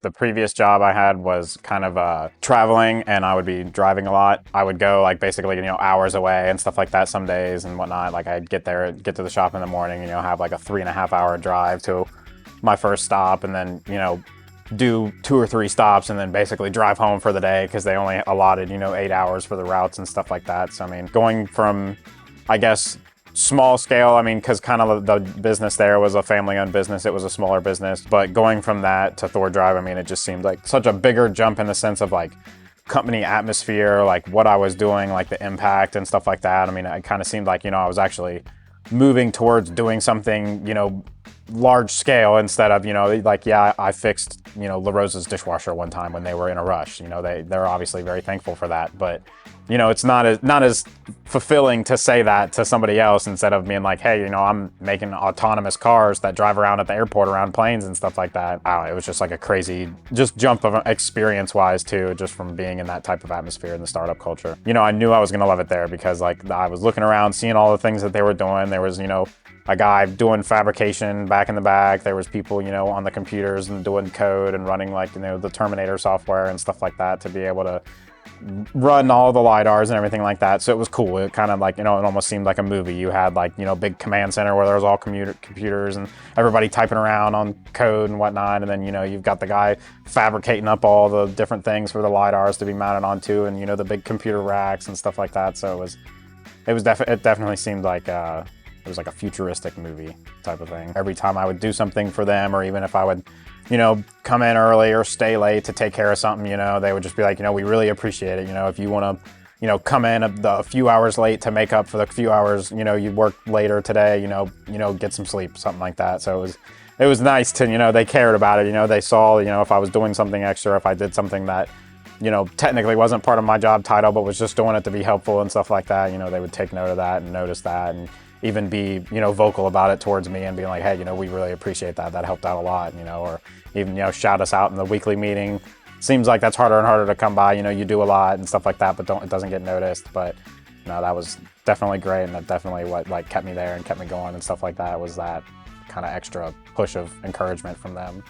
The previous job I had was kind of traveling, and I would be driving a lot. I would go like basically, hours away and stuff like that some days and whatnot. Like I'd get to the shop in the morning, have like a 3.5 hour drive to my first stop, and then, do 2 or 3 stops and then basically drive home for the day because they only allotted, 8 hours for the routes and stuff like that. So, I mean, going from, I guess, small scale, I mean, because kind of the business there was a family-owned business. It was a smaller business. But going from that to Thor Drive, I mean, it just seemed like such a bigger jump in the sense of like company atmosphere, like what I was doing, like the impact and stuff like that. I mean, it kind of seemed like, I was actually moving towards doing something, large scale instead of, like, yeah, I fixed, La Rosa's dishwasher one time when they were in a rush. They're obviously very thankful for that, but it's not as fulfilling to say that to somebody else instead of being like, hey, I'm making autonomous cars that drive around at the airport around planes and stuff like that. I don't know, it was just like a crazy just jump of experience wise too, just from being in that type of atmosphere in the startup culture. I knew I was going to love it there because like I was looking around, seeing all the things that they were doing. There was, a guy doing fabrication back in the back. There was people, on the computers and doing code and running like, the Terminator software and stuff like that to be able to run all the lidars and everything like that. So it was cool. It kind of like, it almost seemed like a movie. You had like, big command center where there was all computers and everybody typing around on code and whatnot. And then, you've got the guy fabricating up all the different things for the lidars to be mounted onto, and, the big computer racks and stuff like that. So it definitely seemed like, it was like a futuristic movie type of thing. Every time I would do something for them, or even if I would, come in early or stay late to take care of something, they would just be like, we really appreciate it. If you want to, come in a few hours late to make up for the few hours, you worked later today, get some sleep, something like that. So it was nice to, they cared about it. They saw, if I was doing something extra, if I did something that, technically wasn't part of my job title, but was just doing it to be helpful and stuff like that, they would take note of that and notice that, and even be, vocal about it towards me and being like, hey, we really appreciate that. That helped out a lot, or even, shout us out in the weekly meeting. Seems like that's harder and harder to come by. You do a lot and stuff like that, but it doesn't get noticed. But no, that was definitely great, and that definitely what like kept me there and kept me going and stuff like that was that kind of extra push of encouragement from them.